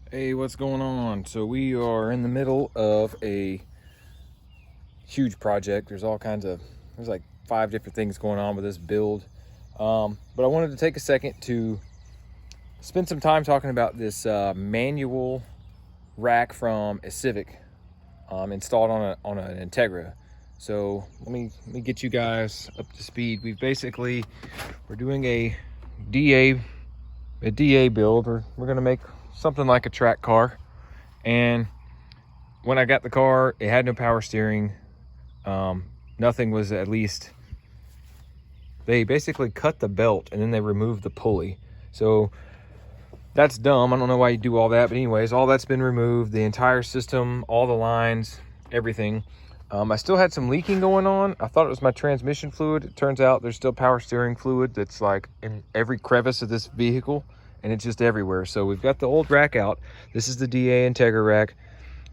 Hey, what's going on? So we are in the middle of a huge project. There's like 5 different things going on with this build. But I wanted to take a second to spend some time talking about this manual rack from a Civic installed on an Integra. So let me get you guys up to speed. We're doing a DA build. We're gonna make something like a track car. And when I got the car, it had no power steering. Nothing was, at least they basically cut the belt and then they removed the pulley. So that's dumb. I don't know why you do all that, but anyways, all that's been removed. The entire system, all the lines, everything. I still had some leaking going on. I thought it was my transmission fluid. It turns out there's still power steering fluid that's like in every crevice of this vehicle, and it's just everywhere. So we've got the old rack out. This is the DA Integra rack.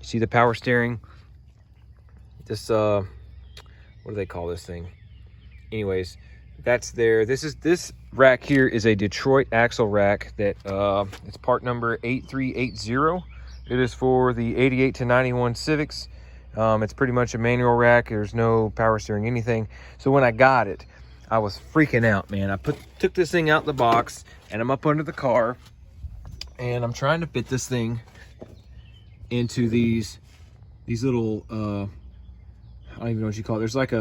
You see the power steering. This what do they call this thing? Anyways, that's there. This rack here is a Detroit axle rack that it's part number 8380. It is for the 88 to 91 Civics. It's pretty much a manual rack. There's no power steering, anything. So when I got it, I was freaking out, man. I took this thing out the box and I'm up under the car and I'm trying to fit this thing into these little I don't even know what you call it. There's like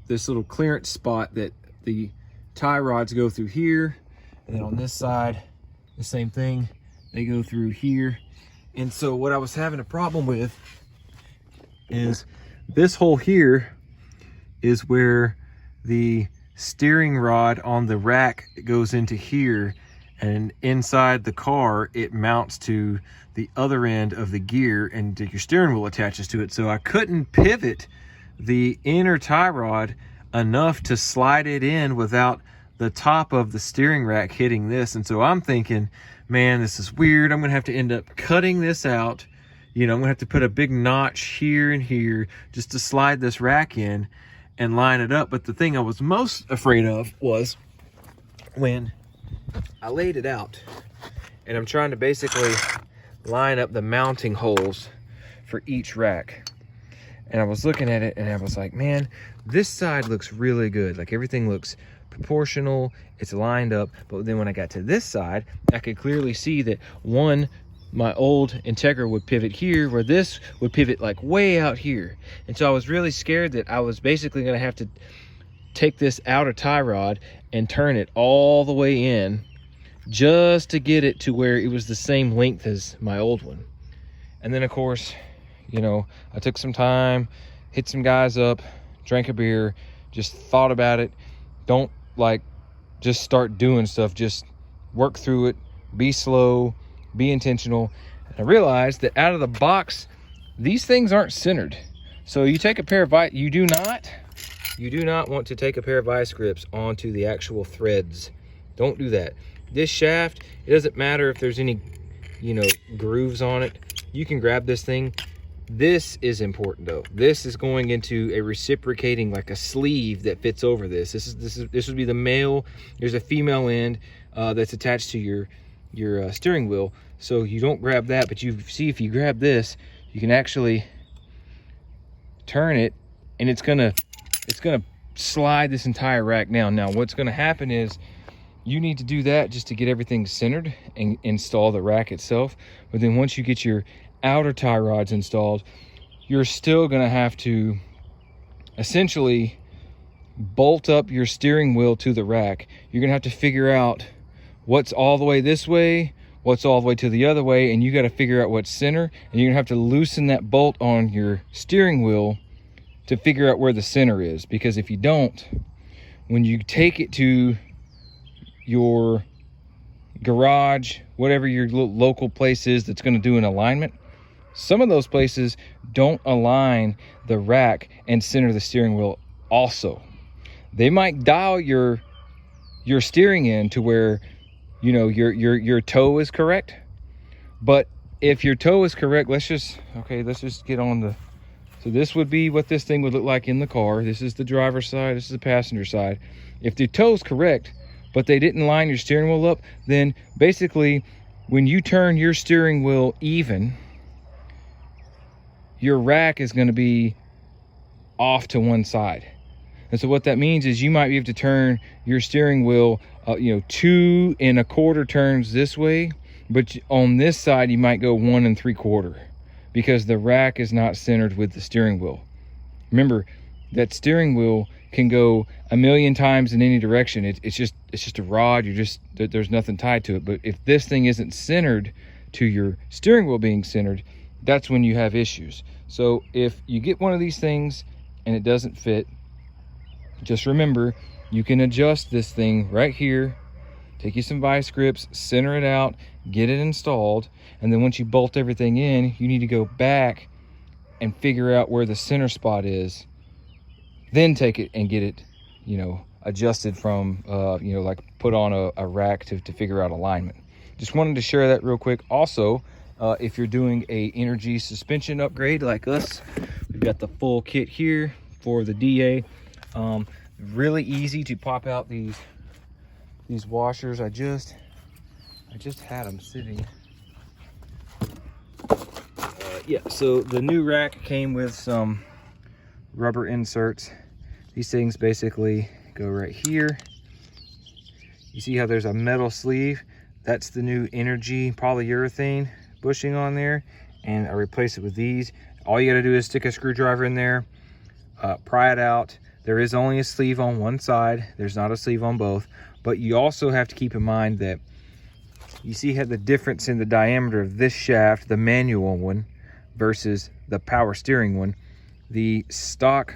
this little clearance spot that the tie rods go through here, and then on this side the same thing, they go through here. And so what I was having a problem with is this hole here is where the steering rod on the rack goes into here, and inside the car it mounts to the other end of the gear and your steering wheel attaches to it. So I couldn't pivot the inner tie rod enough to slide it in without the top of the steering rack hitting this. And so I'm thinking, man, this is weird. I'm gonna have to end up cutting this out. You know, I'm gonna have to put a big notch here and here just to slide this rack in and line it up. But the thing I was most afraid of was when I laid it out and I'm trying to basically line up the mounting holes for each rack. And I was looking at it and I was like, man, this side looks really good. Like everything looks proportional, it's lined up. But then when I got to this side, I could clearly see that my old Integra would pivot here, where this would pivot like way out here. And so I was really scared that I was basically gonna have to take this outer tie rod and turn it all the way in just to get it to where it was the same length as my old one. And then of course, you know, I took some time, hit some guys up, drank a beer, just thought about it. Don't like just start doing stuff, just work through it, be slow, be intentional. And I realized that out of the box, these things aren't centered. So you take a pair of you do not want to take a pair of vice grips onto the actual threads. Don't do that. This shaft, it doesn't matter if there's any, you know, grooves on it. You can grab this thing. This is important though. This is going into a reciprocating, like a sleeve that fits over this. This would be the male. There's a female end that's attached to your steering wheel. So you don't grab that, but you see if you grab this, you can actually turn it, and it's gonna slide this entire rack down. Now what's gonna happen is you need to do that just to get everything centered and install the rack itself. But then once you get your outer tie rods installed, you're still gonna have to essentially bolt up your steering wheel to the rack. You're gonna have to figure out what's all the way this way, what's all the way to the other way, and you got to figure out what's center, and you're gonna have to loosen that bolt on your steering wheel to figure out where the center is. Because if you don't, when you take it to your garage, whatever your local place is that's going to do an alignment, some of those places don't align the rack and center the steering wheel also. They might dial your steering in to where, you know, your toe is correct. But if your toe is correct, let's just get on the, so this would be what this thing would look like in the car. This is the driver's side, this is the passenger side. If the toe's correct, but they didn't line your steering wheel up, then basically when you turn your steering wheel even, your rack is going to be off to one side. And so what that means is you might be able to turn your steering wheel 2 1/4 turns this way, but on this side you might go 1 3/4 because the rack is not centered with the steering wheel. Remember, that steering wheel can go a million times in any direction. It's just a rod. There's nothing tied to it. But if this thing isn't centered to your steering wheel being centered, that's when you have issues. So if you get one of these things and it doesn't fit, just remember, you can adjust this thing right here, take you some vice grips, center it out, get it installed, and then once you bolt everything in, you need to go back and figure out where the center spot is, then take it and get it adjusted from like put on a rack to figure out alignment. Just wanted to share that real quick. Also, if you're doing a energy suspension upgrade like us, we've got the full kit here for the DA. Really easy to pop out these washers. I just had them sitting. Yeah, so the new rack came with some rubber inserts. These things basically go right here. You see how there's a metal sleeve? That's the new Energy polyurethane bushing on there, and I replace it with these. All you got to do is stick a screwdriver in there, pry it out. There is only a sleeve on one side. There's not a sleeve on both. But you also have to keep in mind that you see how the difference in the diameter of this shaft, the manual one, versus the power steering one. The stock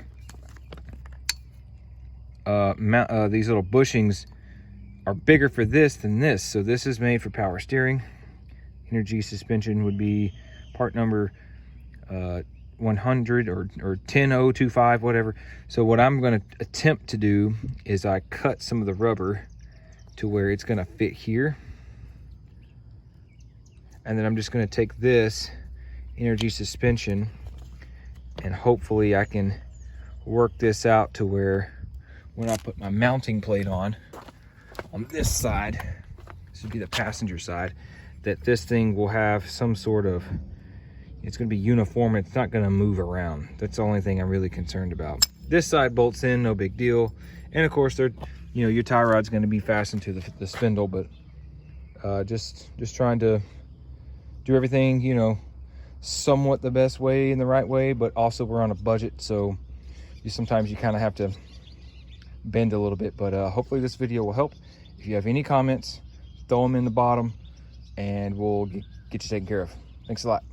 these little bushings are bigger for this than this. So this is made for power steering. Energy suspension would be part number 100 or 10025, whatever. So what I'm going to attempt to do is I cut some of the rubber to where it's going to fit here, and then I'm just going to take this energy suspension and hopefully I can work this out to where when I put my mounting plate on this side, this would be the passenger side, that this thing will have some sort of, it's going to be uniform. It's not going to move around. That's the only thing I'm really concerned about. This side bolts in, no big deal. And of course, your tie rod's going to be fastened to the spindle. But just trying to do everything, somewhat the best way, in the right way. But also, we're on a budget, so sometimes you kind of have to bend a little bit. But hopefully, this video will help. If you have any comments, throw them in the bottom, and we'll get you taken care of. Thanks a lot.